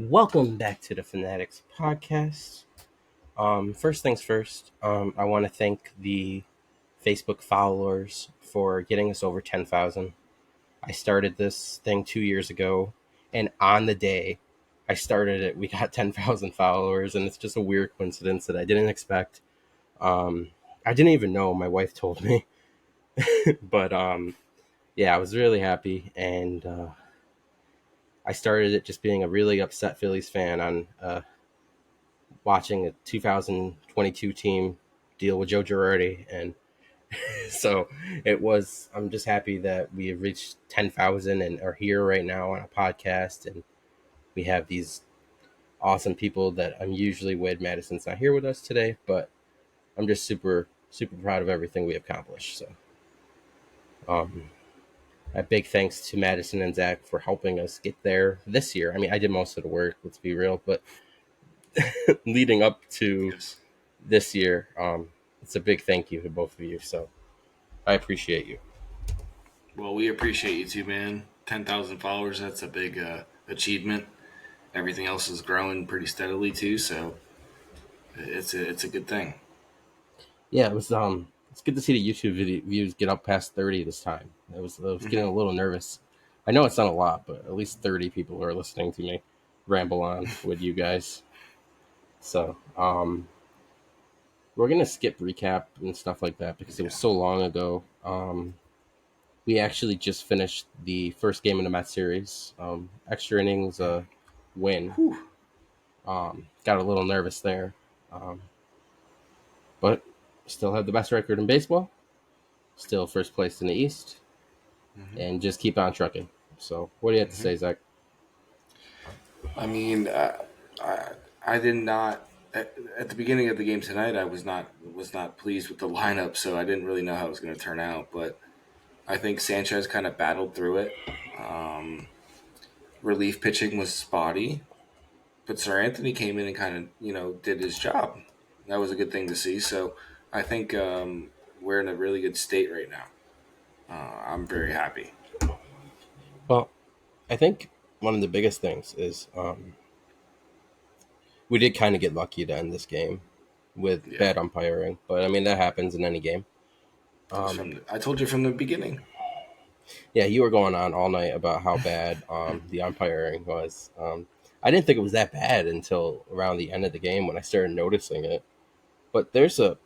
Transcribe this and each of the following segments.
Welcome back to the Phanatics podcast. First things first, I want to thank the Facebook followers for getting us over 10,000. I started this thing 2 years ago, and on the day I started it, we got 10,000 followers, and it's just a weird coincidence that I didn't expect. Um, I didn't even know. My wife told me, but yeah, I was really happy, and I started it just being a really upset Phillies fan on watching a 2022 team deal with Joe Girardi, and so it was. I'm just happy that we have reached 10,000 and are here right now on a podcast, and we have these awesome people that I'm usually with. Madison's not here with us today, but I'm just super proud of everything we accomplished. So, um, a big thanks to Madison and Zach for helping us get there this year. I mean, I did most of the work. Let's be real, but leading up to Yes. this year, it's a big thank you to both of you. So I appreciate you. Well, we appreciate you too, man. 10,000 followers, that's a big achievement. Everything else is growing pretty steadily too, so it's a good thing. Yeah, it's good to see the YouTube views get up past 30 this time. I was getting Hmm. a little nervous. I know it's not a lot, but at least 30 people are listening to me ramble on with you guys. So, we're gonna skip recap and stuff like that because it was Yeah. so long ago. We actually just finished the first game in the Mets series. Extra innings, win. Whew. Got a little nervous there, um, but still have the best record in baseball. Still first place in the East, Hmm. and just keep on trucking. So, what do you have to Hmm. say, Zach? I mean, I I did not at the beginning of the game tonight. I was not pleased with the lineup, so I didn't really know how it was going to turn out. But I think Sanchez kind of battled through it. Um, Relief pitching was spotty, but Sir Anthony came in and kind of did his job. That was a good thing to see. So I think we're in a really good state right now. I'm very happy. Well, I think one of the biggest things is we did kind of get lucky to end this game with Yeah, bad umpiring, but I mean that happens in any game. Um, I told you from the beginning. yeah, you were going on all night about how bad the umpiring was. I didn't think it was that bad until around the end of the game when I started noticing it. But there's a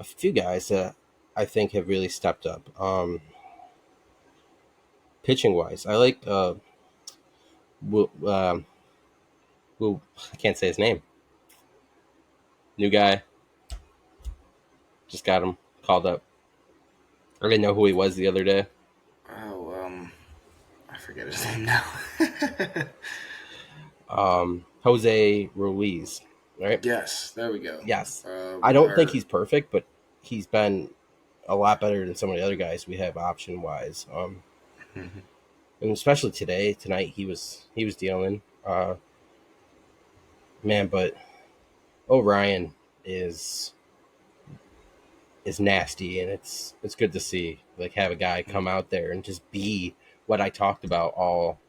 few guys that I think have really stepped up pitching wise. I like Will, I can't say his name. New guy, just got him called up. I didn't know who he was the other day. Oh, I forget his name now. Jose Ruiz, right? Yes, there we go. Yes. I don't think Our he's perfect, but he's been a lot better than some of the other guys we have option wise. And especially tonight he was dealing. Man, but Orion is is nasty, and it's good to see like have a guy come out there and just be what I talked about all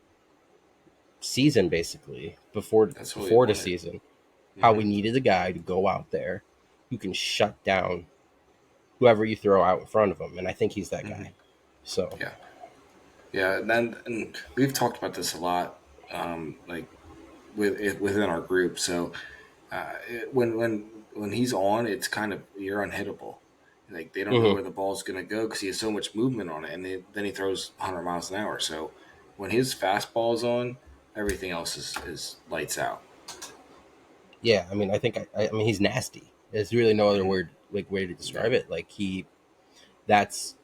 season basically that's what we before the wanted. season. How Hmm. we needed a guy to go out there who can shut down whoever you throw out in front of him, and I think he's that Hmm. guy. So Yeah, yeah, and we've talked about this a lot, like within our group. So when he's on, it's kind of you're unhittable. Like they don't know mhm. where the ball's going to go because he has so much movement on it, and then he throws 100 miles an hour. So when his fastball is on, everything else is lights out. Yeah, I mean, I mean, he's nasty. There's really no other Hmm. word like way to Yeah. describe it. Like that's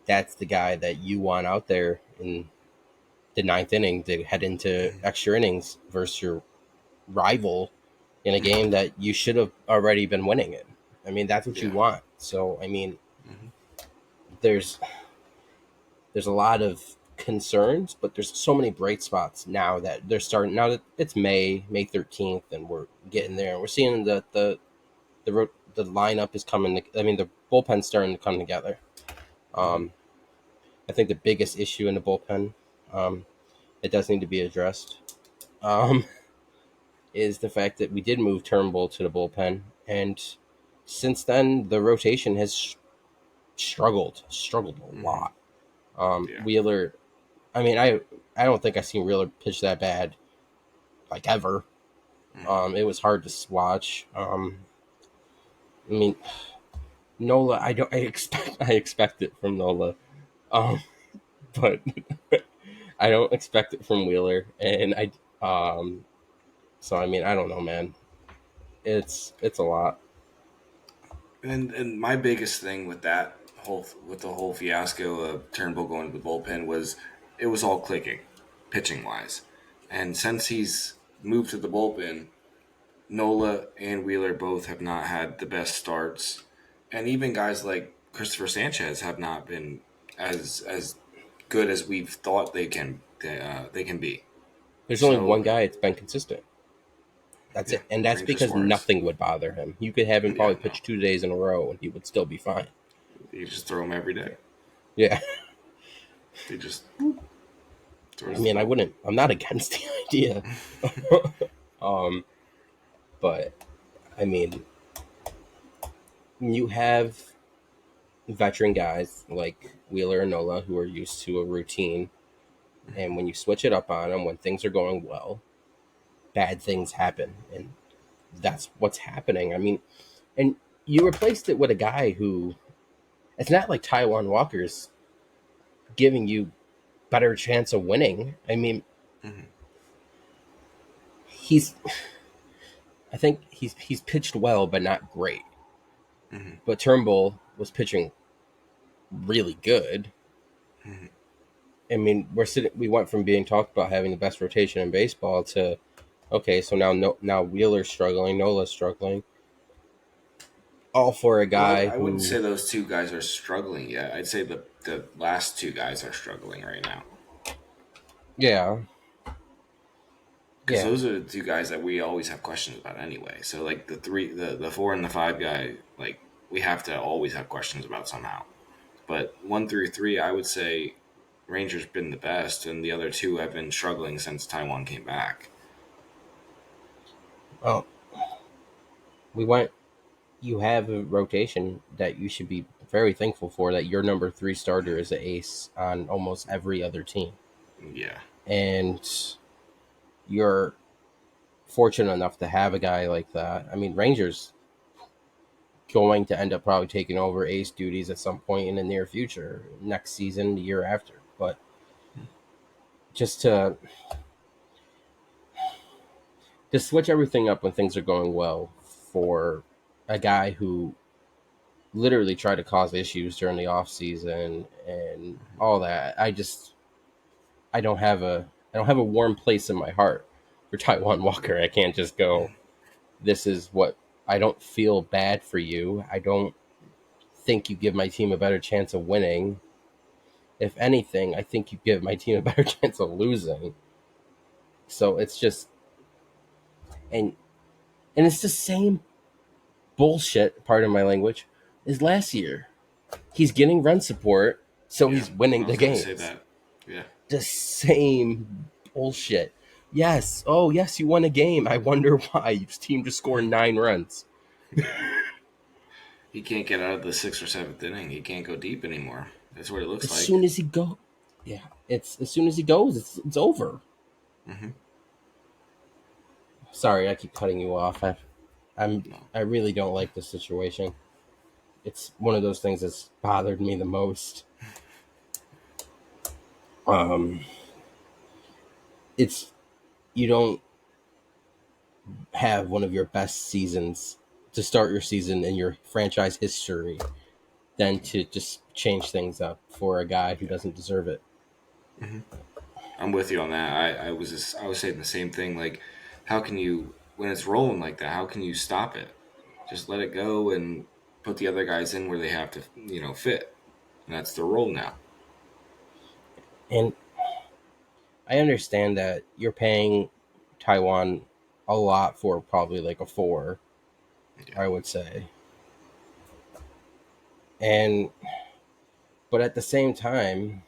that's the guy that you want out there in the ninth inning to head into Hmm. extra innings versus your rival in a Hmm. game that you should have already been winning in. I mean, that's what you Yeah. want. So, I mean, Hmm. there's there's a lot of concerns, but there's so many bright spots now that they're starting. Now that it's May 13th, and we're getting there, and we're seeing that the lineup is coming. I mean, the bullpen's starting to come together. Hmm. Um, I think the biggest issue in the bullpen, um, it does need to be addressed. um, is the fact that we did move Turnbull to the bullpen, and since then the rotation has struggled a Mm-hmm. lot. Yeah. Wheeler, I mean, I don't think I've seen Wheeler pitch that bad like ever. Mm-hmm. It was hard to watch. I mean, Nola, I expect it from Nola, um, but I don't expect it from Wheeler, and so I mean, I don't know, man. It's a lot. And my biggest thing with that with the whole fiasco of Turnbull going to the bullpen was it was all clicking, pitching wise, and since he's moved to the bullpen, Nola and Wheeler both have not had the best starts, and even guys like Christopher Sanchez have not been as good as we've thought they can be. There's only one So guy that's been consistent. That's yeah, it, and that's Ranger because Suarez. nothing would bother him. You could have him Yeah, probably no, pitch 2 days in a row, and he would still be fine. you just throw him every day. Yeah, They just I throws the mean, I ball. wouldn't. I'm not against the idea, um, but I mean, you have veteran guys like Wheeler and Nola who are used to a routine, and when you switch it up on them when things are going well, bad things happen, and that's what's happening. I mean, and you replaced it with a guy who it's not like Taiwan Walker's giving you better chance of winning. I mean, Mhm, he's I think he's pitched well, but not great. mhm, But Turnbull was pitching really good. mhm. I mean, we went from being talked about having the best rotation in baseball to okay, so now now Wheeler's struggling, Nola's struggling, all for a Well, guy I wouldn't who say those two guys are struggling yet. I'd say the last two guys are struggling right now yeah, because yeah. those are the two guys that we always have questions about anyway. So like the four and the five guy, like we have to always have questions about somehow. But one through three, I would say Rangers been the best, and the other two have been struggling since Taiwan came back. Well, we went you have a rotation that you should be very thankful for that your number three starter is an ace on almost every other team. Yeah. And you're fortunate enough to have a guy like that. I mean, Rangers going to end up probably taking over ace duties at some point in the near future, next season, the year after. But just to switch everything up when things are going well for a guy who literally tried to cause issues during the off season and all that, I don't have a warm place in my heart for Taiwan Walker. I can't just go, this is what I don't feel bad for you. I don't think you give my team a better chance of winning. If anything, I think you give my team a better chance of losing. So it's just and and it's the same bullshit, pardon my language, as last year. He's getting run support, so Yeah. he's winning I the was gonna say games. that. Yeah. The same bullshit. Yes, oh yes, you won a game. I wonder why. Your team just scored 9 runs. He can't get out of the sixth or seventh inning. He can't go deep anymore. That's what it looks As like. soon as he go, yeah, it's as soon as he goes, it's over. Hmm. Sorry, I keep cutting you off. I'm No. I really don't like this situation. It's one of those things that's bothered me the most. Um, it's you don't have one of your best seasons to start your season in your franchise history than to just change things up for a guy who Yeah. doesn't deserve it. Hmm. I'm with you on that. I was saying the same thing. Like, how can you when it's rolling like that? How can you stop it? Just let it go and put the other guys in where they have to, fit. And that's the role now. And I understand that you're paying Taiwan a lot for probably like a four, Yeah. I would say. And but at the same time,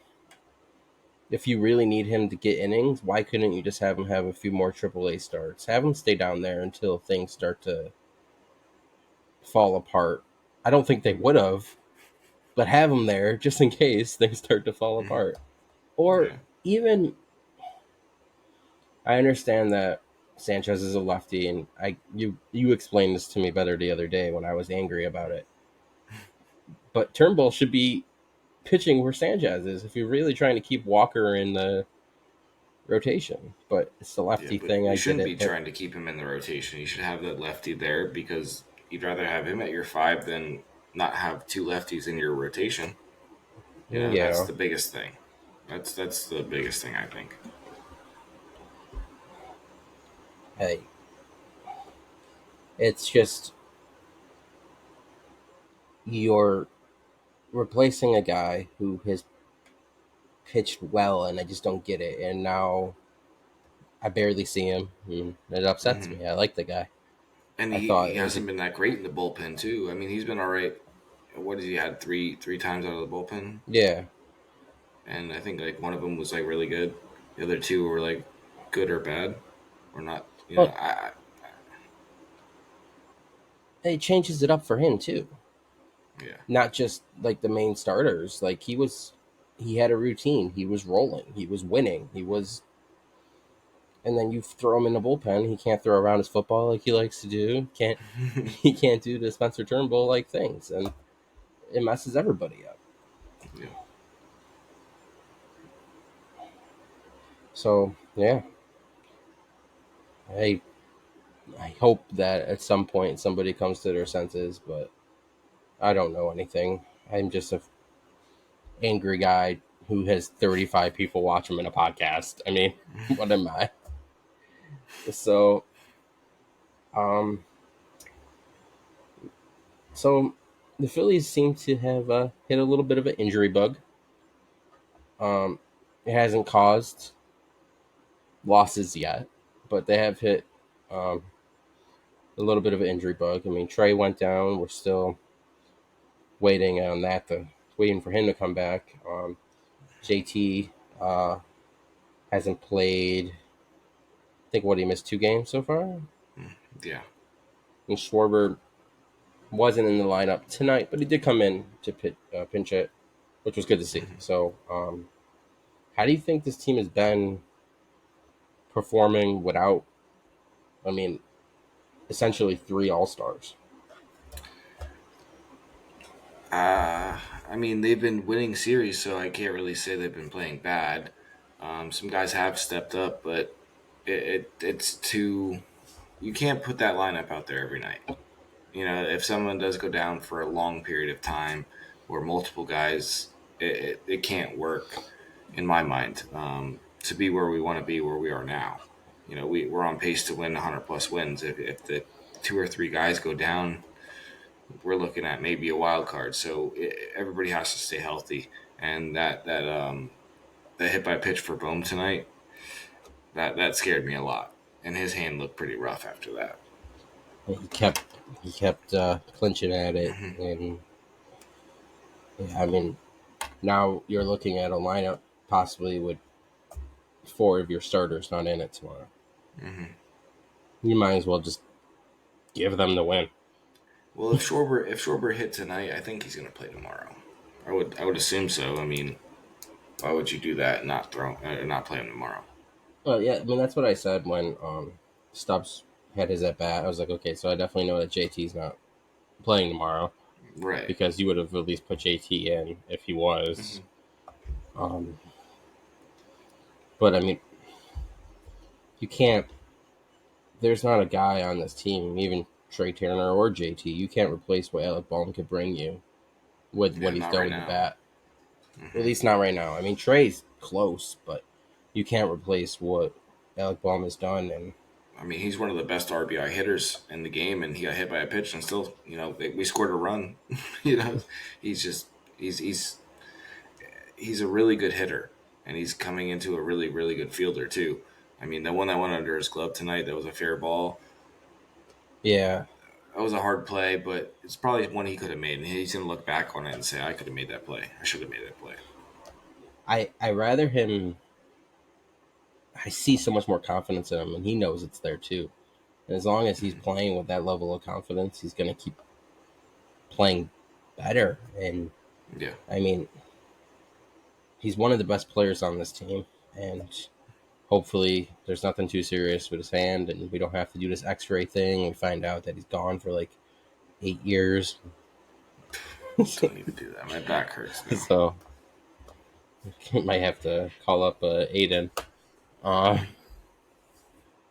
If you really need him to get innings, why couldn't you just have him have a few more AAA starts? Have him stay down there until things start to fall apart. I don't think they would have, but have him there just in case things start to fall Hmm. apart. Or Yeah. even, I understand that Sanchez is a lefty, and you explained this to me better the other day when I was angry about it. But Turnbull should be pitching where Sanchez is if you're really trying to keep Walker in the rotation. But it's the Yeah, lefty but thing. you I get shouldn't it, be but trying to keep him in the rotation. You should have that lefty there because you'd rather have him at your five than not have two lefties in your rotation. That's yeah, the biggest thing. That's the biggest thing I think. hey, it's just you're replacing a guy who has pitched well, and I just don't get it. And now I barely see him, and it upsets Hmm. me. I like the guy. And I he thought it was a hasn't been that great in the bullpen too. I mean, he's been all right. What has he had three times out of the bullpen? yeah, And I think like one of them was like really good. The other two were like good or bad or not. but it changes it up for him too. Yeah. Not just like the main starters. Like he had a routine. He was rolling. He was winning. He was, and then you throw him in the bullpen. He can't throw around his football like he likes to do. Can't he can't do the Spencer Turnbull like things, and it messes everybody up. Yeah. So yeah, I I hope that at some point somebody comes to their senses, but I don't know anything. I'm just a angry guy who has 35 people watch him in a podcast. I mean, what am I? So, um, so the Phillies seem to have hit a little bit of an injury bug. Um, it hasn't caused losses yet, but they have hit um, a little bit of an injury bug. I mean, Trey went down. We're still waiting on that waiting for him to come back. JT uh, hasn't played. I think what he missed 2 games so far. Yeah. And Schwarber wasn't in the lineup tonight, but he did come in to pinch it, which was good to see. So, how do you think this team has been performing without? I mean, essentially three All Stars. I mean, they've been winning series, so I can't really say they've been playing bad. Some guys have stepped up, but it's too. You can't put that lineup out there every night. If someone does go down for a long period of time or multiple guys, it can't work in my mind to be where we want to be, where we are now. We're on pace to win 100 plus wins. If the two or three guys go down, we're looking at maybe a wild card. So everybody has to stay healthy. And that hit by pitch for Bohm tonight, that scared me a lot. And his hand looked pretty rough after that. He kept clinching at it, and yeah, I mean, now you're looking at a lineup possibly with four of your starters not in it tomorrow. Hmm. You might as well just give them the win. Well, if Schwarber hit tonight, I think he's going to play tomorrow. I would assume so. I mean, why would you do that and not play him tomorrow? Well, yeah, I mean that's what I said when Stubbs had his at bat. I was like, okay, so I definitely know that JT's not playing tomorrow Right. because you would have at least put JT in if he was. Hmm. Um, but I mean, you can't. There's not a guy on this team, even Trey Turner or JT. You can't replace what Alec Bohm could bring you with Yeah, what he's not done right with the now. bat. At Hmm. least not right now. I mean, Trey's close, but you can't replace what Alec Bohm has done. And I mean, he's one of the best RBI hitters in the game, and he got hit by a pitch, and still, we scored a run. you know, he's just he's a really good hitter, and he's coming into a really really good fielder too. I mean, the one that went under his glove tonight, that was a fair ball. yeah, That was a hard play, but it's probably one he could have made, and he's gonna look back on it and say, "I could have made that play. I should have made that play." I rather him. I see so much more confidence in him, and he knows it's there too. And as long as he's playing with that level of confidence, he's going to keep playing better. And Yeah. I mean, he's one of the best players on this team, and hopefully there's nothing too serious with his hand, and we don't have to do this X-ray thing. We find out that he's gone for like 8 years. Don't even do that. My back hurts now. So might have to call up Aiden. Uh,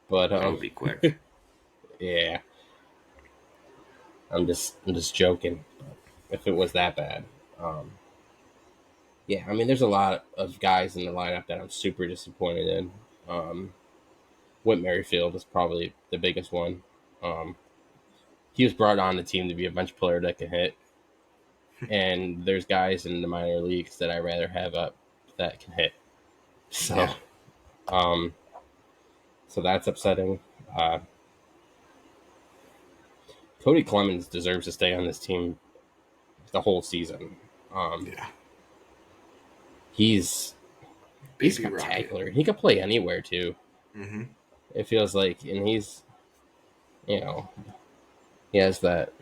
but That would be quick. yeah, I'm just joking. But if it was that bad, um, yeah, I mean, there's a lot of guys in the lineup that I'm super disappointed in. Um, Whit Merrifield is probably the biggest one. Um, he was brought on the team to be a bench player that can hit, and there's guys in the minor leagues that I rather have up that can hit. So, Yeah. um, so that's upsetting. Uh, Cody Clemens deserves to stay on this team the whole season. Um, Yeah. he's he's Baby Rocket. spectacular. He can play anywhere too. Mm-hmm. It feels like, and he's you know he has that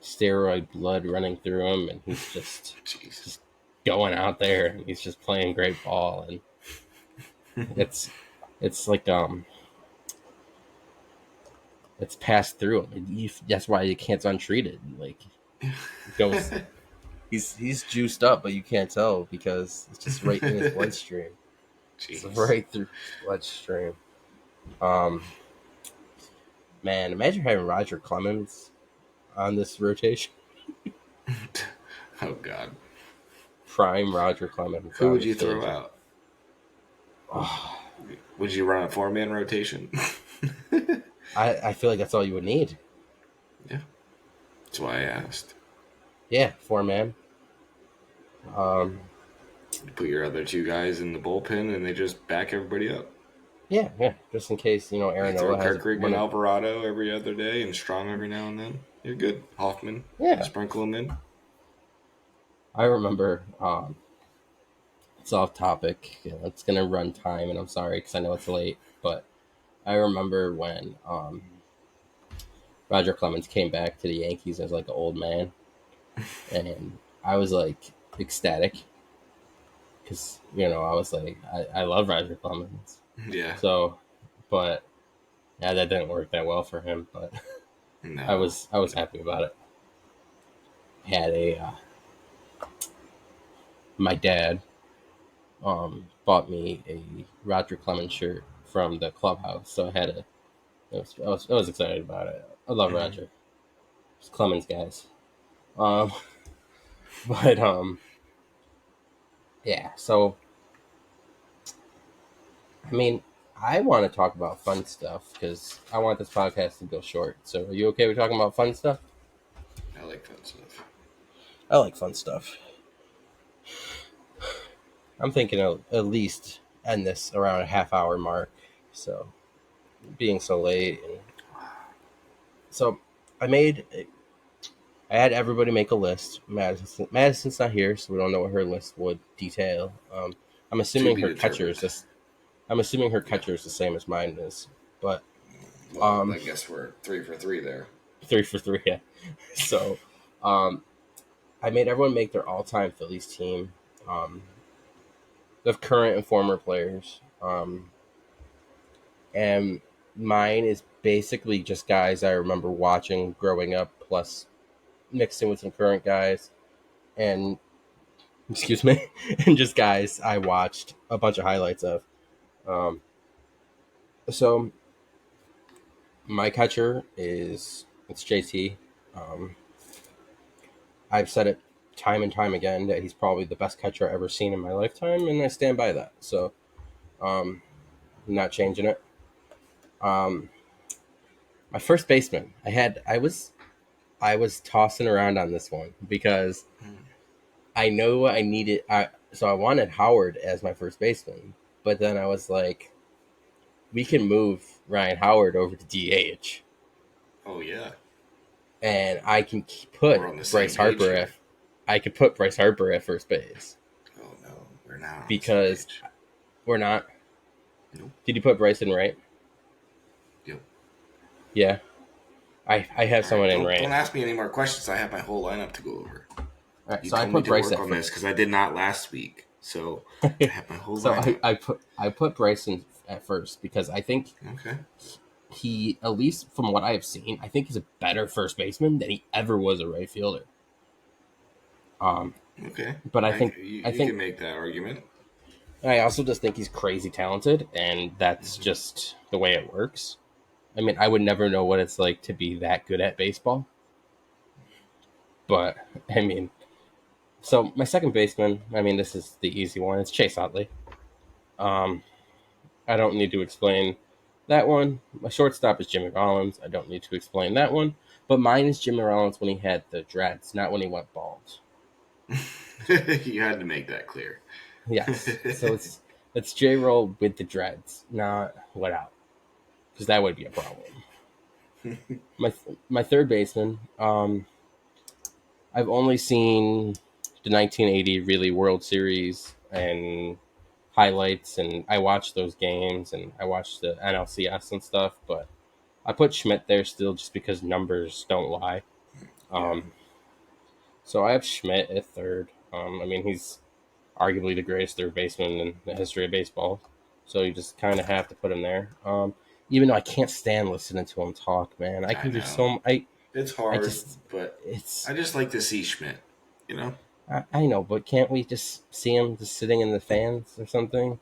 steroid blood running through him, and he's just Jeez. just going out there, and he's just playing great ball, and it's it's like it's passed through him. That's why you can't untreated. Like it goes, he's juiced up, but you can't tell because it's just right in his bloodstream. It's Jeez. right through his bloodstream. Um, man, imagine having Roger Clemens on this rotation. Oh God. Prime Roger Clemens Who on would this you throw Phillies. out? Oh, Would you run a 4-man rotation? I feel like that's all you would need. Yeah. That's why I asked. Yeah, 4 man. Um, You put your other two guys in the bullpen and they just back everybody up. yeah. Just in case You Aaron throw Nola has Kirkrig one and of Alvarado every other day and Strong every now and then. You're good. Hoffman, yeah. sprinkle them in. I remember. It's off topic. It's gonna run time, and I'm sorry because I know it's late. But I remember when Roger Clemens came back to the Yankees as like an old man, and I was like ecstatic because I was like I love Roger Clemens. Yeah. So, but yeah, that didn't work that well for him. But No. I was happy about it. Had a My dad bought me a Roger Clemens shirt from the clubhouse, so I had a. I was excited about it. I love Mm-hmm. Roger. It's Clemens guys. Um, but yeah. So I mean, I want to talk about fun stuff because I want this podcast to go short. So are you okay with talking about fun stuff? I like that stuff. I like fun stuff. I'm thinking of at least end this around a half hour mark. So being so late, and so I made. I had everybody make a list. Madison's not here, so we don't know what her list would detail. I'm To assuming be her catcher is determined. this. I'm assuming her Yeah. catcher is the same as mine is, but Well, um, I guess we're 3 for 3 there. 3 for 3. Yeah. So, um, I made everyone make their all-time Phillies team, um, of current and former players, and mine is basically just guys I remember watching growing up, plus mixed in with some current guys, and excuse me, and just guys I watched a bunch of highlights of. Um, so my catcher is it's JT. Um, I've said it time and time again that he's probably the best catcher I've ever seen in my lifetime, and I stand by that. So um, I'm not changing it. Um, my first baseman, I was tossing around on this one because I know I needed. So I wanted Howard as my first baseman, but then I was like, we can move Ryan Howard over to DH, Oh, yeah. and I can We're put on the same Bryce page Harper here. at. I could put Bryce Harper at first base. Oh, no. We're not on the same because page. we're not. Nope. Did you put Bryson right? Yep. Yeah. I have All right. someone in Don't right. ask me any more questions. I have my whole lineup to go over. All right, You so I told me put to Bryce work at on first. this because I did not last week. So I have my whole So lineup. I put Bryson at first because I think Okay. he, at least from what I have seen, I think he's a better first baseman than he ever was a right fielder. Um, Okay. but I You think can make that argument. I also just think he's crazy talented, and that's Hmm. just the way it works. I mean, I would never know what it's like to be that good at baseball, but I mean, so my second baseman, I mean, this is the easy one. It's Chase Utley. Um, I don't need to explain that one. My shortstop is Jimmy Rollins. I don't need to explain that one. But mine is Jimmy Rollins when he had the dreads, not when he went bald. You had to make that clear. Yes. So it's J Roll with the dreads, not without, because that would be a problem. My third baseman. I've only seen the 1980 really World Series and highlights, and I watched those games and I watched the NLCS and stuff, but I put Schmidt there still just because numbers don't lie. Yeah. Um, so I have Schmidt at third. I mean, he's arguably the greatest third baseman in the history of baseball. So you just kind of have to put him there. Even though I can't stand listening to him talk, man, I I can do know. so. It's I hard, just, but it's, I just like to see Schmidt. You know? I know, but can't we just see him just sitting in the fans or something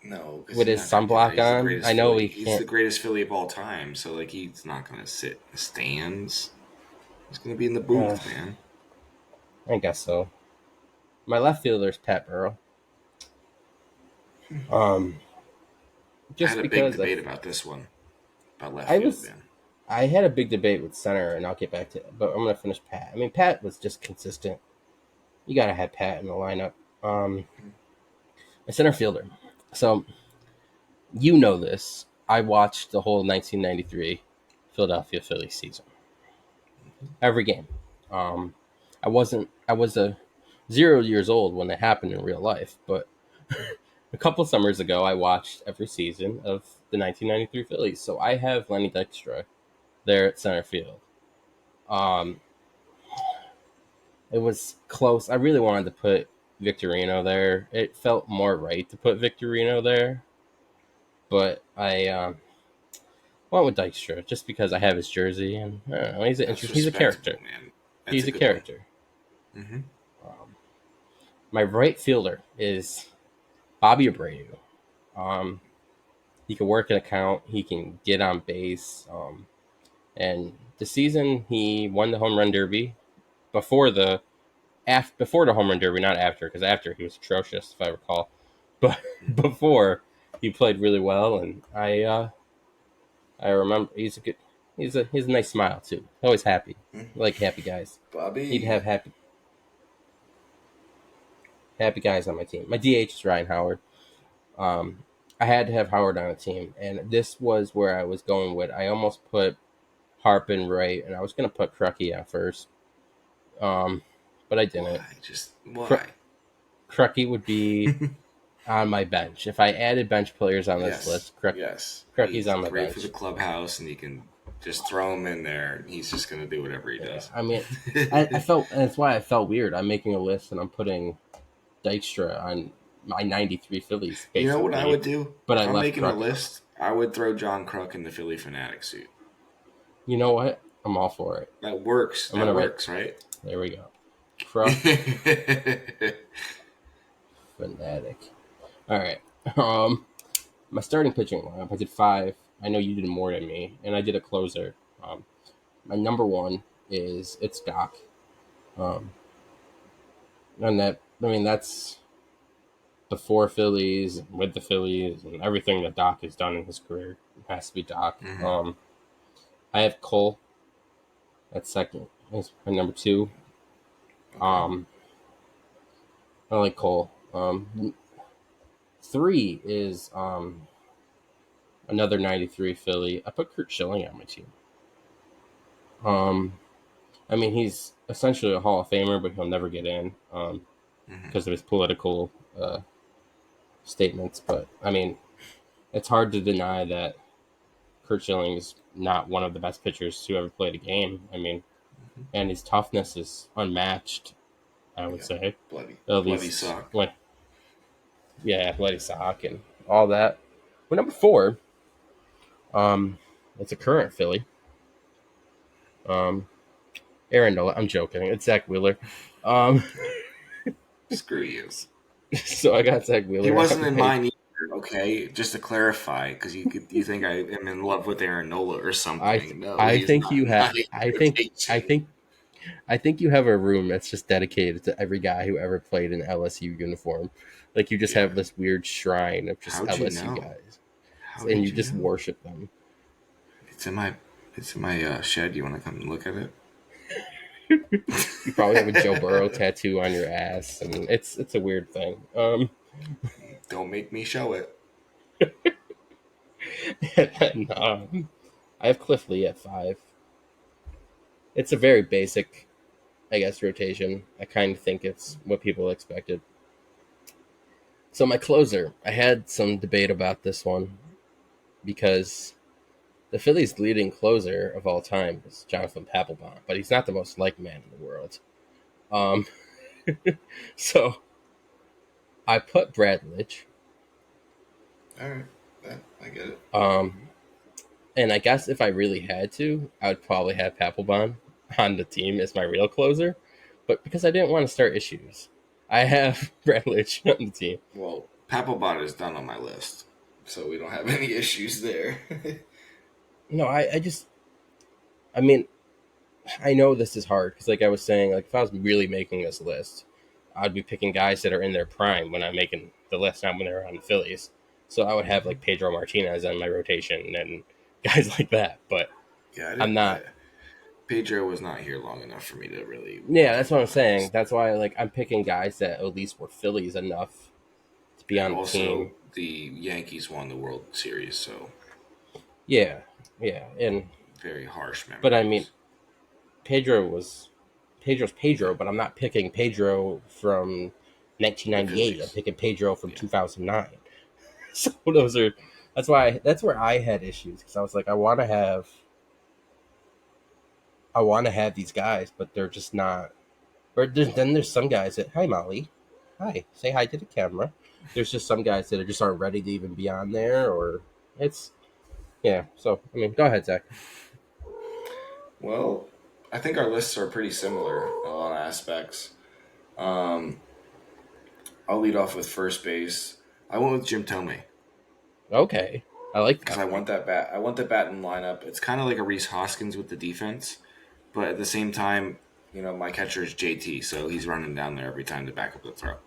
No, because with he's his not going to do that. sunblock He's the on? I greatest know Philly. we He's the can't. greatest Philly of all time. So like, he's not going to sit in the stands. He's going to be in the Uh, booth, man. I guess so. My left fielder is Pat Burrow. Um, I had just a big because debate about this one about left I field, was man. I had a big debate with center, and I'll get back to it. But I'm gonna finish Pat. I mean, Pat was just consistent. You gotta have Pat in the lineup. Um, a center fielder. So you know this. I watched the whole 1993 Philadelphia Phillies season, every game. Um, I wasn't. I was a 0 years old when it happened in real life, but a couple summers ago, I watched every season of the 1993 Phillies. So I have Lenny Dykstra there at center field. Um, It was close. I really wanted to put Victorino there. It felt more right to put Victorino there, but I went with Dykstra just because I have his jersey and I don't know, That's he's a respectable, character. man. That's He's a a good one. character. Hmm. Um, my right fielder is Bobby Abreu. Um, he can work an account. He can get on base. And the season he won the home run derby before before the home run derby, not after, because after he was atrocious, if I recall. But before he played really well, and I remember he's a nice smile too. Always happy, I like happy guys. Need to Bobby. have happy guys on my team. My DH is Ryan Howard. Um, I had to have Howard on the team, and this was where I was going with. I almost put Harpin right, and I was going to put Crucky on first, um, but I didn't. Why? Just Cr- why? Crucky would be on my bench. If I added bench players on this Yes. list, Yes. Crucky's He's on my great for the bench. clubhouse, and you can just throw him in there, and he's just going to do whatever he Yeah, does. I mean, I felt, and that's why I felt weird. I'm making a list and I'm putting Dykstra on my 93 Phillies, You know what I basically, would do? but If I I'm left making a Crucky. list, I would throw John Kruk in the Philly Fanatic suit. You know what? I'm all for it. That works. I'm That gonna write. works, right? There we go. Kruk Fanatic. All right. Um, my starting pitching lineup. I did five. I know you did more than me, and I did a closer. My number one is it's Doc. Um, and that I mean that's before Phillies, with the Phillies, and everything that Doc has done in his career. It has to be Doc. Hmm. I have Cole at second. That's my number two. Okay. Um, I like Cole. Three is another 93 Philly. I put Kurt Schilling on my team. Um, I mean, he's essentially a Hall of Famer, but he'll never get in Hmm. because of his political. Uh, statements, but I mean, it's hard to deny that Kurt Schilling is not one of the best pitchers to ever play the game. I mean, Mhm. and his toughness is unmatched. I would Yeah, say, bloody, at bloody least sock. when yeah, athletic sock and all that. But number four, um, it's a current Philly. Um, Aaron Nola. I'm joking. It's Zach Wheeler. Um, Screw you. so I got Zach He Wheeler wasn't on in page. mine either. Okay, just to clarify, because you think I am in love with Aaron Nola or something? No, I he's think not you have. not in I rotation. think I think you have a room that's just dedicated to every guy who ever played in LSU uniform. Like you just have Yeah. this weird shrine of just How'd you LSU know? guys, How and did you you just know? worship them. It's in my shed. You want to come and look at You probably have a Joe Burrow it? tattoo on your ass, and it's a weird thing. Don't make me show it. And, I have Cliff Lee at five. It's a very basic, I guess, rotation. I kind of think it's what people expected. So my closer, I had some debate about this one because the Phillies' leading closer of all time is Jonathan Papelbon, but he's not the most liked man in the world. Um, so I put Brad Litch, All right, I get it. um, and I guess if I really had to, I would probably have Papelbon on the team as my real closer. But because I didn't want to start issues, I have Brad Litch on the team. Well, Papelbon is done on my list, so we don't have any issues there. No, I mean, I know this is hard because, like I was saying, like if I was really making this list, I'd be picking guys that are in their prime when I'm making the list, not when they're on the Phillies. So I would have Mhm. like Pedro Martinez on my rotation and guys like that. But Yeah, I I'm didn't. not. Pedro was not here long enough for me to really Yeah, want that's him what on I'm my saying. list. That's why like I'm picking guys that at least were Phillies enough to be And on the also, team. the Yankees won the World Series, so Yeah, yeah, and very harsh but I mean memories. Pedro was Pedro's Yeah, Pedro, but I'm not picking Pedro from the 1998. I'm Phillies. picking Pedro from Yeah. 2009. So those are that's where I had issues because I was like I want to have these guys, but they're just not. Or then there's some guys that hi Molly, hi, say hi to the camera. There's just some guys that are just aren't ready to even be on there, or it's yeah. So I mean, go ahead, Zach. Well, I think our lists are pretty similar in a lot of aspects. Um, I'll lead off with first base. I went with Jim Tomey Okay, I like because that I one. want that bat. I want the bat in lineup. It's kind of like a Reese Hoskins with the defense, but at the same time, my catcher is JT, so he's running down there every time to back up the throw.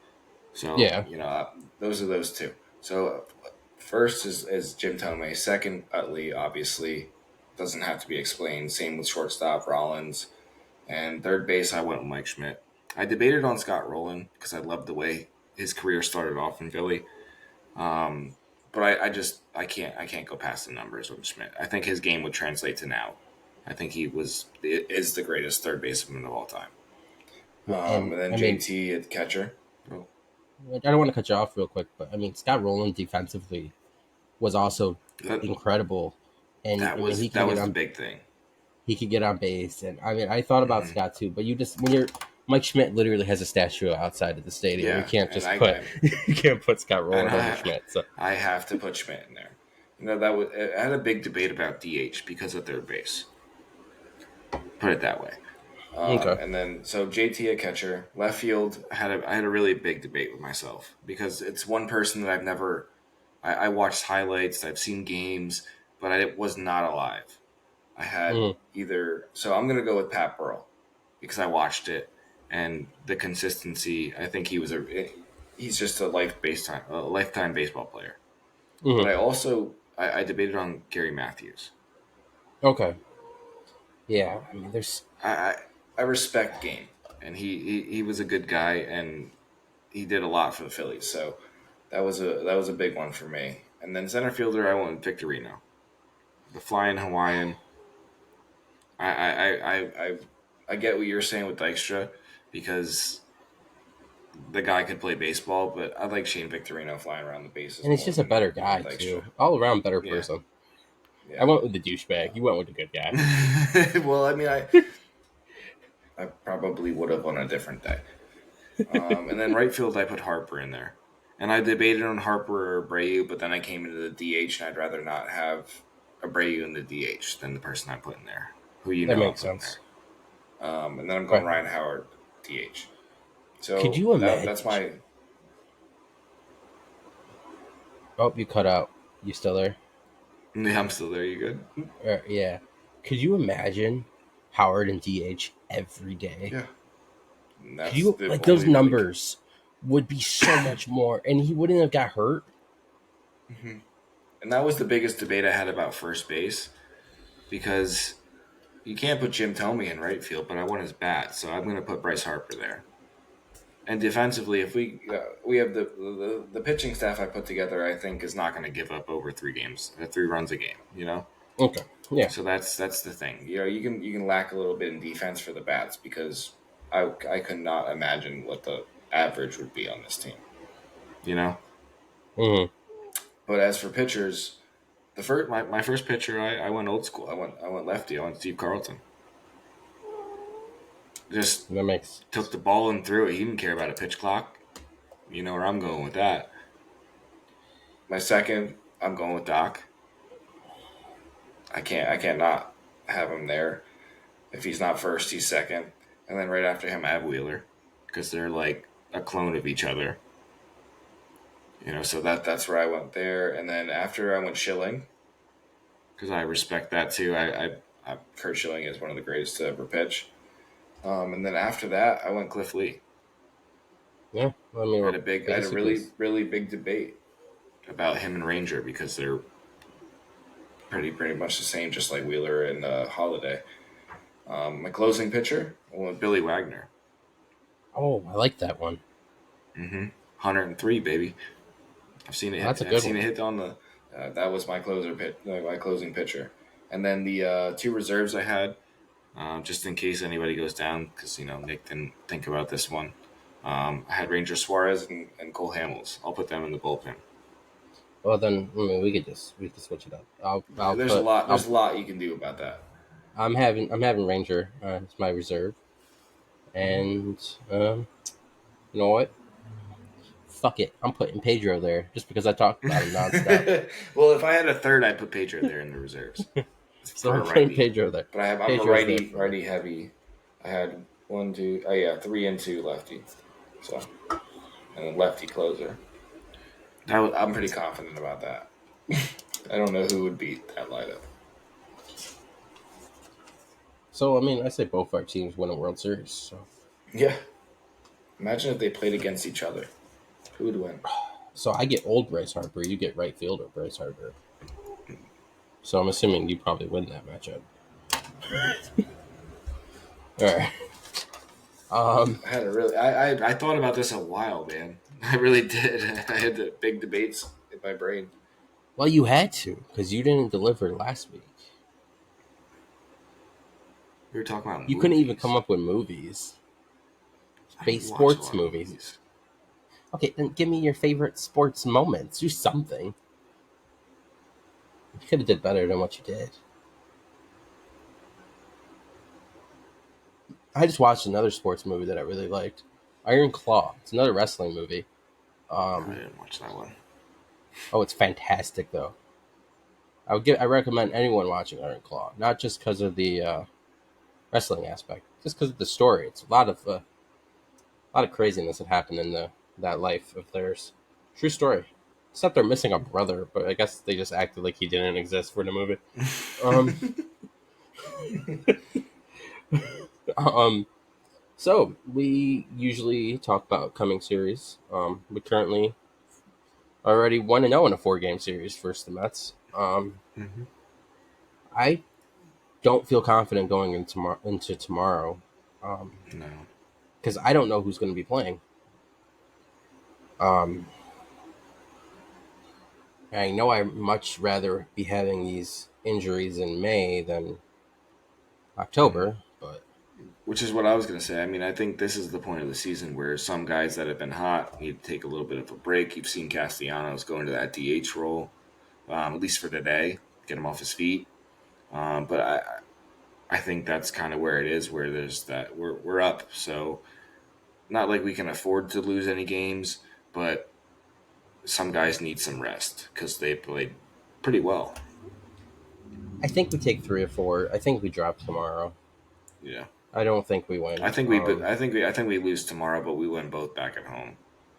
So Yeah. those are those two. So first is Jim Tomey. Second, Utley, obviously doesn't have to be explained. Same with shortstop Rollins, and third base. I went with Mike Schmidt. I debated on Scott Rowland because I loved the way his career started off in Philly. Um, but I can't go past the numbers with Schmidt. I think his game would translate to now. I think he is the greatest third baseman of all time. Well, and And then I mean, JT at catcher. Oh, I don't want to cut you off real quick, but I mean, Scott Rowland defensively was also that incredible, and I mean, that was the big thing. he could get on base, and I mean, I thought about Hmm. Scott too, but you just when you're Mike Schmidt literally has a statue outside of the stadium. You Yeah, can't and just put I you can't put Scott and Rowland over Schmidt. So I have to put Schmidt in there. I had a big debate about DH because of third base. Put it that way. okay, And then so JT at catcher, left field. I had a really big debate with myself because it's one person that I've never. I watched highlights. I've seen games, but I was not alive. I had mm, either. So I'm gonna go with Pat Burrell because I watched it and the consistency. I think he's just a lifetime baseball player. But mm, I debated on Gary Matthews. okay, yeah. I mean, there's I I, I respect game, and he was a good guy, and he did a lot for the Phillies. So that was a big one for me. And then center fielder, I went with Victorino, the flying Hawaiian. I I I I, I get what you're saying with Dykstra because the guy could play baseball, but I like Shane Victorino flying around the bases And he's more just a than better Aaron guy Dykstra. too, all around better Yeah, person. I yeah. went with the douchebag. You went with the good guy. Well, I mean, I probably would have on a different day. And then right field, I put Harper in there. And I debated on Harper or Abreu, but then I came into the DH, and I'd rather not have Abreu in the DH than the person I put in there, who you That know I'm makes putting sense. there. And then I'm going Right. Ryan Howard, DH. Could So you that's imagine? my. Oh, you cut out. You still there? Yeah, I'm still there. You good? Yeah. Could you imagine Howard and DH every day? Yeah. And Could that's you the like those only like. numbers would be so much more, and he wouldn't have got hurt. Mhm. And that was the biggest debate I had about first base because you can't put Jim Thome in right field, but I want his bat, so I'm going to put Bryce Harper there. And defensively, if we have the pitching staff I put together, I think is not going to give up over 3 games, 3 runs a game. Okay. Yeah. So that's the thing. You can lack a little bit in defense for the bats because I could not imagine what the average would be on this team. You know, Hmm. but as for pitchers, my first pitcher, I went old school. I went lefty. I went Steve Carlton. Just That makes took sense. the ball and threw it. He didn't care about a pitch clock. You know where I'm going with that. My second, I'm going with Doc. I can't not have him there. If he's not first, he's second. And then right after him, I have Wheeler because they're like a clone of each other. So that's where I went there. And then after I went Schilling because I respect that too. Kurt Schilling is one of the greatest to ever pitch. And then after that, I went Cliff Lee. Yeah. I mean, we're I had a basically. really big debate about him and Ranger because they're pretty much the same, just like Wheeler and Holiday. My closing pitcher, I went with Billy Wagner. Oh, I like that one. 103, baby. I've seen it Oh, that's hit. a I've good seen it one. hit on the. That was my my closing pitcher. And then the two reserves I had, just in case anybody goes down, because Nick didn't think about this one. I had Ranger Suarez and Cole Hamels. I'll put them in the bullpen. Well, then I mean, we could switch it up. Yeah, I'll put there's a lot you can do about that. I'm having Ranger as my reserve, and you know what? Fuck it. I'm putting Pedro there just because I talked about him nonstop. Well, if I had a third, I'd put Pedro there in the reserves So for I'm a putting righty. Pedro there. But I'm a Pedro's there for me. righty heavy. I had one, two, oh yeah, three and two lefty. So and then lefty closer. I'm pretty confident about that. I don't know who would beat that lineup. So I mean, I say both our teams win a World Series. Yeah. Imagine if they played against each other. Who would win? So I get old Bryce Harper. You get right fielder Bryce Harper. So I'm assuming you probably win that matchup. All right. I had a really I thought about this a while, man. I really did. I had the big debates in my brain. Well, you had to because you didn't deliver last week. We were talking about You couldn't even come movies. up with movies, I don't base watch a sports lot of movies. movies. Okay, then give me your favorite sports moments. Do something. You could have did better than what you did. I just watched another sports movie that I really liked, Iron Claw. It's another wrestling movie. I Um, didn't watch that one. oh, it's fantastic though. I recommend anyone watching Iron Claw, not just because of the wrestling aspect, just because of the story. It's a lot of craziness that happened in that life of theirs. True story. Except they're missing a brother, but I guess they just acted like he didn't exist for the movie. Um, um, so we usually talk about coming series. We currently already 1-0 in a 4-game series versus the Mets. hmm I don't feel confident going into tomorrow No. because I don't know who's going to be playing. Um, I know I'd much rather be having these injuries in May than hmm October, but Which is what I was going to say. I mean, I think this is the point of the season where some guys that have been hot need to take a little bit of a break. You've seen Castellanos go into that DH role, at least for today, get him off his feet. But I think that's kind of where it is, where there's that we're up. So not like we can afford to lose any games, but some guys need some rest because they played pretty well. I think we take 3 or 4. I think we drop tomorrow. Yeah, I don't think we win. I think we lose tomorrow, but we win both back at home.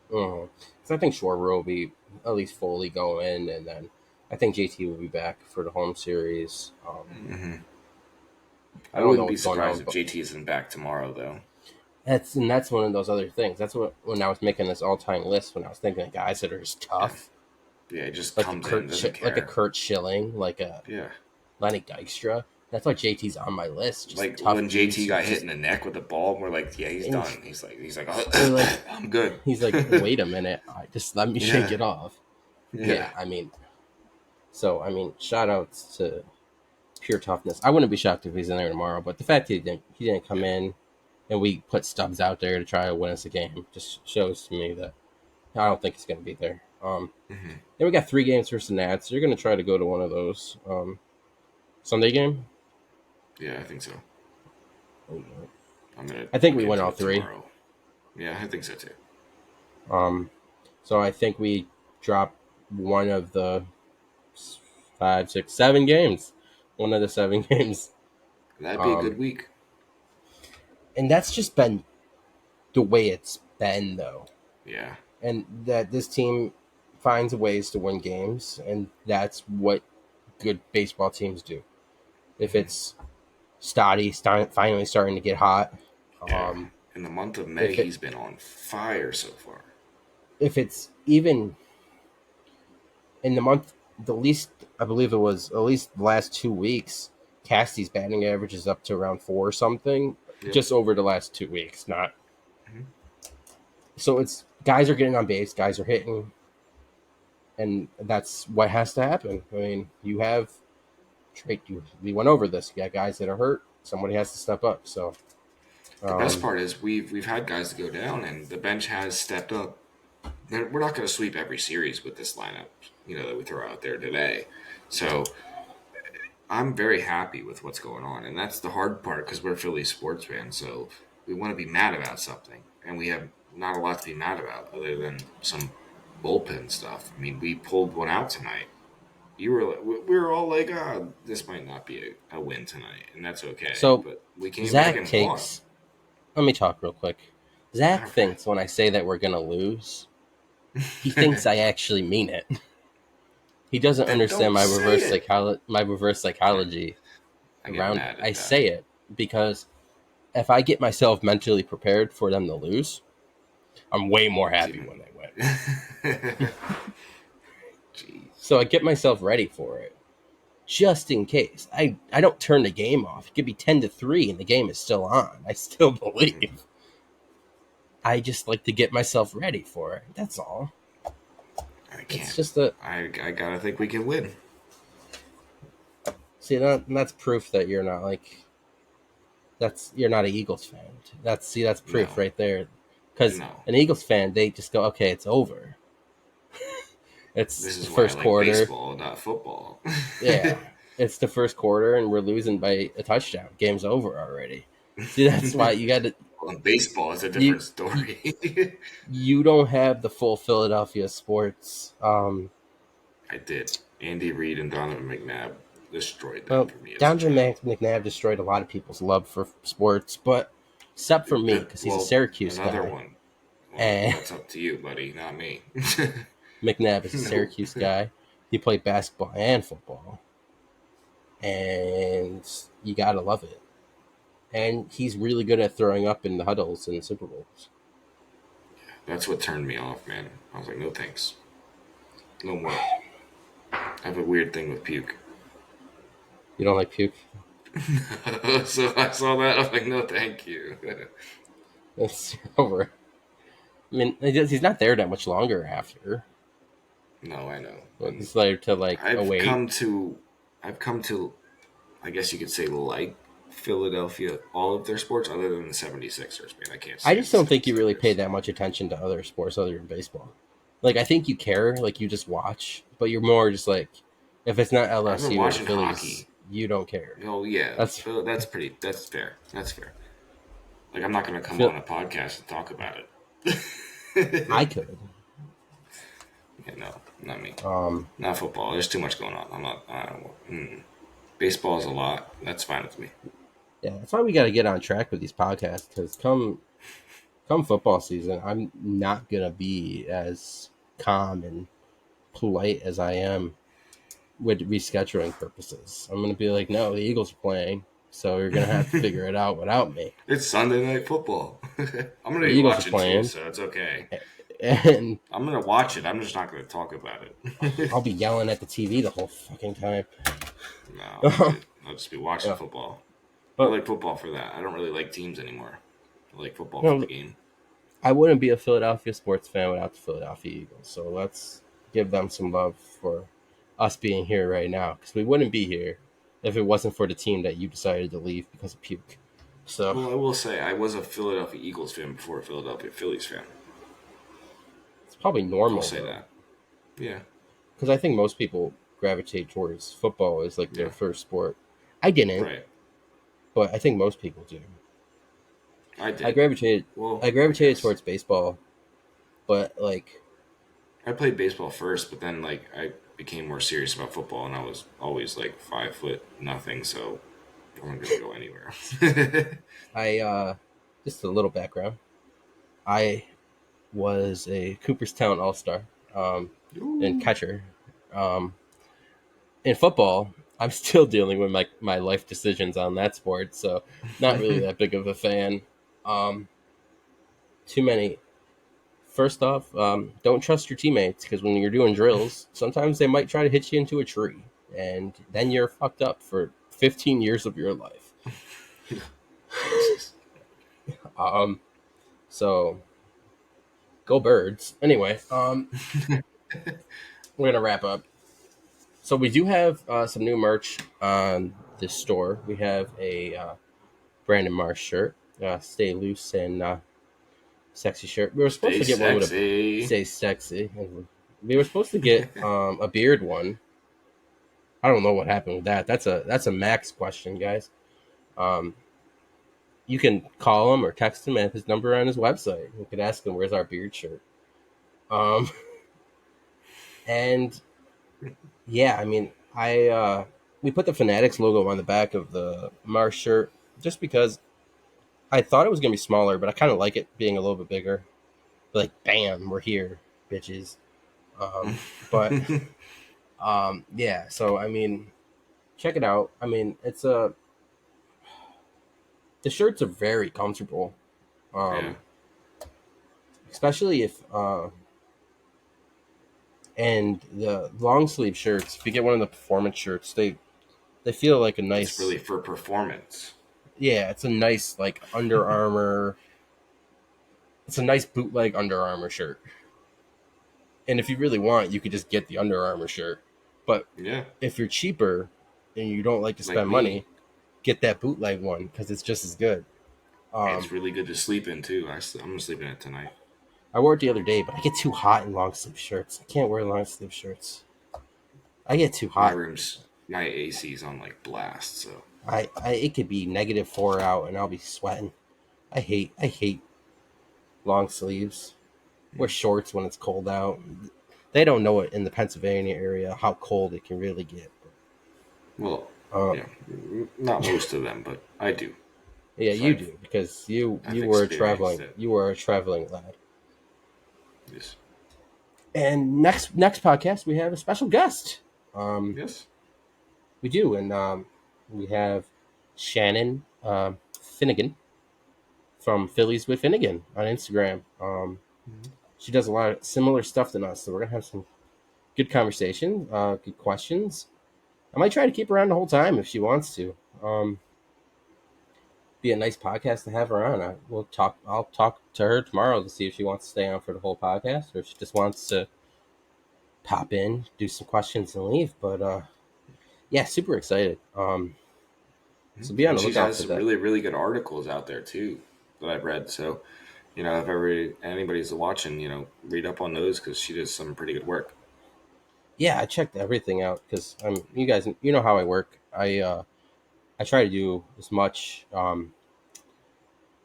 So I think Schwarber will be at least fully going, and then I think JT will be back for the home series. I I don't know wouldn't be what's going surprised on, if but JT isn't back tomorrow, though. that's one of those other things. That's what when I was making this all time list, when I was thinking of guys that are just Yeah, tough, yeah, he just like comes in, doesn't Like a care. Kurt Schilling, like a Yeah, Lenny Dykstra. That's why JT's on my list. Just like tough when JT dudes who got hit just in the neck with the ball, we're like, yeah, he's and done. He's like, they're oh, like I'm good. he's like, wait a minute, just let me shake Yeah, it off. yeah, Yeah, I mean, shout outs to pure toughness. I wouldn't be shocked if he's in there tomorrow, but the fact he didn't come yeah. in and we put Stubbs out there to try to win us a game just shows to me that I don't think he's going to be there. Hmm. Then we got 3 games versus the Nats. You're going to try to go to one of those. Sunday game. Yeah, I think so. I'm gonna I think look we win into all it 3. tomorrow. Yeah, I think so too. Um, so I think we drop one of the 5, 6, 7 games. One of the 7 games. That'd be a Um, good week. and that's just been the way it's been, though. Yeah. And that this team finds ways to win games, and that's what good baseball teams do. If Hmm. it's finally starting to get hot, Yeah. um, In the month of May, if it he's been on fire so far. if it's even in the month, the least I believe it was at least the last 2 weeks, Cassie's batting average is up to around 4 or something, Yep. just over the last 2 weeks. Not Hmm. so it's guys are getting on base, guys are hitting, and that's what has to happen. I mean, you have we went over this. You got guys that are hurt. Somebody has to step up. So, The best um, part is we've had guys go down, and the bench has stepped up. We're not going to sweep every series with this lineup, that we throw out there today. So I'm very happy with what's going on, and that's the hard part because we're Philly sports fans. So we want to be mad about something, and we have not a lot to be mad about other than some bullpen stuff. I mean, we pulled one out tonight. We were all like, this might not be a win tonight, and that's okay. so But we came back Zach and won. takes. Let me talk real quick. Zach Okay. thinks when I say that we're gonna lose, he thinks I actually mean it. He doesn't Then understand don't say it. my reverse Yeah, psychology I get around it. mad I at that. say it because if I get myself mentally prepared for them to lose, I'm way more It's happy even. when they win. Jeez. So I get myself ready for it. Just in case. I don't turn the game off. It could be 10-3 and the game is still on. I still Mhm. believe. I just like to get myself ready for it. That's all. I It's can't. just a I gotta think we can win. see that's proof that you're not like you're not an Eagles fan. That's proof No, right there. Because no. an Eagles fan, they just go, okay, it's over. It's This the is why I first like quarter. baseball, not football. Yeah, it's the first quarter, and we're losing by a touchdown. Game's over already. See, that's why you got to Well, baseball is a you, different you story. you don't have the full Philadelphia sports. I did. Andy Reid and Donovan McNabb destroyed them Well, for me as a Donovan child. McNabb destroyed a lot of people's love for sports, but except for me because he's a Well, Syracuse another guy, one. Well, and that's up to you, buddy, not me. McNabb is a No. Syracuse guy. He played basketball and football, and you gotta love it. And he's really good at throwing up in the huddles in Super Bowls. That's what turned me off, man. I was like, no thanks. No more. I have a weird thing with puke. You don't like puke? So I saw that. I was like, no, thank you. It's over. I mean, he's not there that much longer after. No, I know. And It's there to like I've await. come to, I've come to, I guess you could say, like Philadelphia all of their sports other than the 76ers, man. I can't I stand just the don't think you really pay 76ers. that much attention to other sports other than baseball. Like, I think you care, like, you just watch, but you're more just like, if it's not I've been LSU or the watching Phillies, hockey. you don't care. Oh yeah, That's that's fair. That's fair. Like I'm not gonna come Phil. on a podcast and talk about I it. could. Yeah, no, not me. Um, Not football. There's too much going on. I'm not. Baseball is a lot. That's fine with me. yeah, that's why we got to get on track with these podcasts because come football season, I'm not gonna be as calm and polite as I am with rescheduling purposes. I'm gonna be like, no, the Eagles are playing, so you're gonna have to figure it out without me. It's Sunday night football. I'm gonna The be Eagles are watching too, playing, so it's okay. and I'm gonna watch it. I'm just not gonna talk about it. I'll be yelling at the TV the whole fucking time. No, I'll be good. I'll just be watching Yeah, football. I but like football for that. I don't really like teams anymore. I like football you for the know, game. I wouldn't be a Philadelphia sports fan without the Philadelphia Eagles. So let's give them some love for us being here right now, because we wouldn't be here if it wasn't for the team that you decided to leave because of puke. So Well, I will say I was a Philadelphia Eagles fan before a Philadelphia Phillies fan. it's probably I'll normal say though, that. Yeah, because I think most people gravitate towards football as like their yeah, first sport. I didn't, right. but I think most people do. I I did. gravitated, Well, I I gravitated guess towards baseball, but like, I played baseball first, but then like I became more serious about football, and I was always like 5 foot nothing, so I wasn't gonna go anywhere. I just a little background. I was a Cooperstown All Star and Ooh. catcher. Um, in football, I'm still dealing with my life decisions on that sport, so not really that big of a fan. Um, too many. First off, don't trust your teammates because when you're doing drills, sometimes they might try to hit you into a tree, and then you're fucked up for 15 years of your life. Jesus. Um, so go birds. Anyway, we're gonna wrap up. So we do have some new merch on this store. We have a Brandon Marsh shirt, stay loose and sexy shirt. We were supposed Stay to get one with a sexy. stay sexy. We were supposed to get a beard one. I don't know what happened with that. That's a Max question, guys. Um, you can call him or text him at his number on his website. You could ask him where's our beard shirt. Um, and yeah, I mean, I we put the Fanatics logo on the back of the Marsh shirt just because I thought it was gonna be smaller, but I kind of like it being a little bit bigger. Like, bam, we're here, bitches. But yeah. So I mean, check it out. I mean, it's a the shirts are very comfortable, Yeah, um, especially if and the long sleeve shirts. If you get one of the performance shirts, they feel like a that's nice, really for performance. yeah. It's a nice like Under Armour. It's a nice bootleg Under Armour shirt. And if you really want, you could just get the Under Armour shirt. But Yeah, if you're cheaper and you don't like to like spend money, me. get that bootleg one because it's just as good. It's Um, really good to sleep in too. I'm gonna sleep in it tonight. I wore it the other day, but I get too hot in long sleeve shirts. I can't wear long sleeve shirts. I get too My hot. room's my AC's on like blast, so I it could be -4 out and I'll be sweating. I hate long sleeves. Wear shorts when it's cold out. They don't know it in the Pennsylvania area how cold it can really get. well, Um, yeah, not most of them, but I do. yeah, So you do because you I've you were experienced traveling. it. You were a traveling lad. Yes, And next podcast we have a special guest. Um, yes. we do, and we have Shannon Finnegan from Phillies with Finnegan on Instagram. She does a lot of similar stuff than us, so we're gonna have some good conversation, good questions. I might try to keep her on the whole time if she wants to. Be a nice podcast to have her on. We'll talk. I'll talk to her tomorrow to see if she wants to stay on for the whole podcast or if she just wants to pop in, do some questions, and leave. But yeah, super excited. So be on And the she lookout has for some that. really, really good articles out there too that I've read. So, if anybody's watching, read up on those because she does some pretty good work. Yeah, I checked everything out because you guys, you know how I work. I try to do as much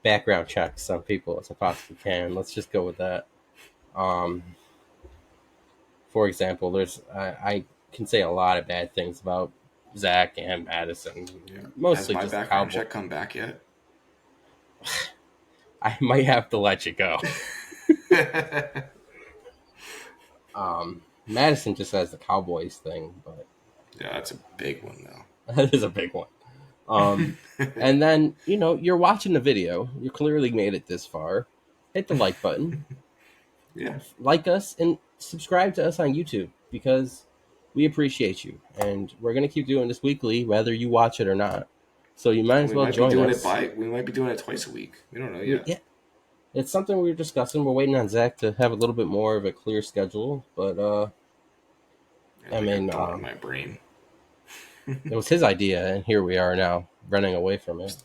background checks on people as I possibly can. Let's just go with that. Um, for example, I can say a lot of bad things about Zach and Madison, Yeah. Has mostly my just the background Cowboy. check come back yet? I might have to let you go. Yeah, Madison just has the Cowboys thing, but that's a big one that is a big one. Um, though. and then you're watching the video. You clearly made it this far. Hit the like button, Yeah. like us, and subscribe to us on YouTube because we appreciate you, and we're gonna keep doing this weekly, whether you watch it or not. So you might And as well join us. we might be doing it twice a week. We don't know yet. Yeah, it's something we were discussing. We're waiting on Zach to have a little bit more of a clear schedule, but It's I like a mean, thought in my brain. it was his idea, and here we are now running away from it.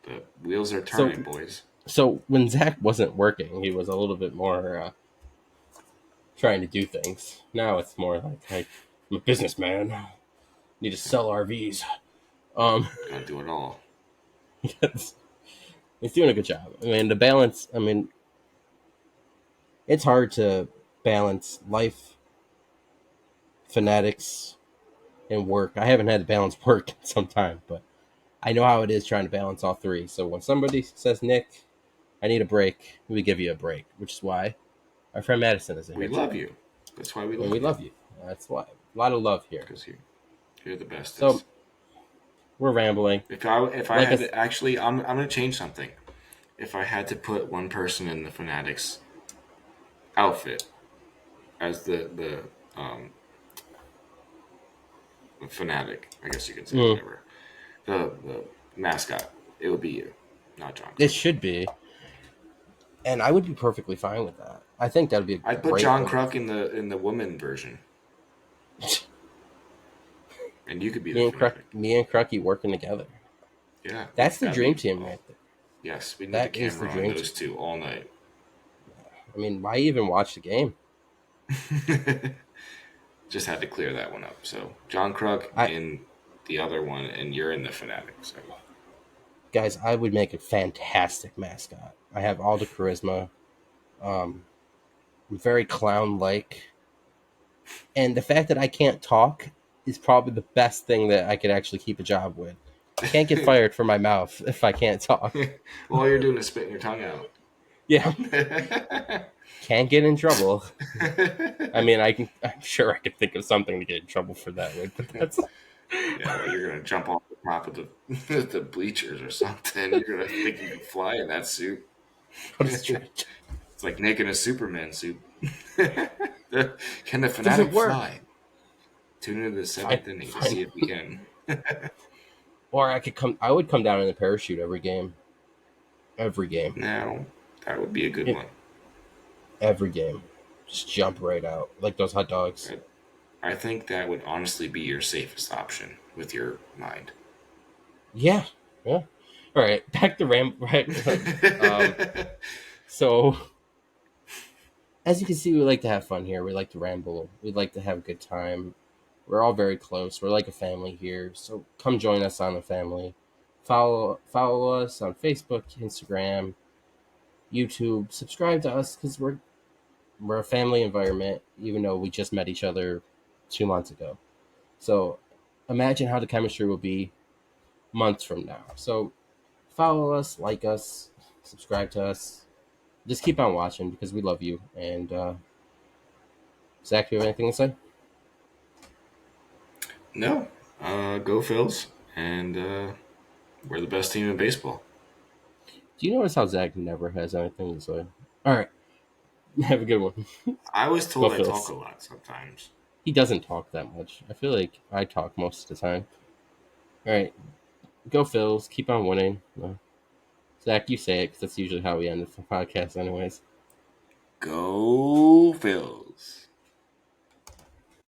The wheels are So, turning, boys. so when Zach wasn't working, he was a little bit more trying to do things. Now it's more like, hey, I'm a businessman. Need to sell RVs. Um, Gotta do it all. he's doing a good job. I mean, the balance. I mean, it's hard to balance life, fanatics, and work. I haven't had to balance work in some time, but I know how it is trying to balance all three. So when somebody says, Nick, I need a break, we give you a break, which is why our friend Madison is We here love today. you. That's why we And we love you. love you. That's why. A lot of love here. Because you're the bestest. So we're rambling. If I Like had us, to actually, I'm gonna change something. If I had to put one person in the Fanatics outfit as the fanatic, I guess you could say mm, whatever, the mascot, it would be you, not John it Crook. should be. And I would be perfectly fine with that. I think that would be a I'd put great John way. Crook in the woman version, and you could be the fanatic. Me and Crucky working together. Yeah, That's the that'd dream be. team Oh, right there. yes, we need the That is the camera on dream team. those two all night. I mean, why even watch the game? Just had to clear that one up. So John Crook I in the other one, and you're in the fanatic. So Guys, I would make a fantastic mascot. I have all the charisma. Um, I'm very clown like, and the fact that I can't talk is probably the best thing that I could actually keep a job with. Can't get fired for my mouth if I can't talk. all you're doing is spitting your tongue out. Yeah, Yeah, can't get in trouble. I mean, I can. I'm sure I could think of something to get in trouble for that with, but that's well, you're gonna jump off the top of the bleachers or something. You're gonna think you can fly in that suit. what a It's stretch. like naked a Superman suit. Can the Does it fanatic work? fly? Tune into the Fine, seventh inning to fine. see if we can. Or I could come. I would come down in a parachute every game. Every game. Now that would be a good It, one. every game. Just jump right out like those hot dogs. I think that would honestly be your safest option with your mind. Yeah, yeah. All right, back to Ram. Right. So as you can see, we like to have fun here. We like to ramble. We like to have a good time. We're all very close. We're like a family here. So come join us on the family. Follow us on Facebook, Instagram, YouTube. Subscribe to us because we're a family environment. Even though we just met each other 2 months ago, so imagine how the chemistry will be months from now. So follow us, like us, subscribe to us. Just keep on watching because we love you. And Zach, you have anything to say? No, go Phils, and we're the best team in baseball. Do you notice how Zach never has anything to say? All right, have a good one. I was Go told I talk Phils. a lot sometimes. He doesn't talk that much. I feel like I talk most of the time. All right, go Phils. Keep on winning. Zach, you say it because that's usually how we end the podcast, anyways. Go Phils.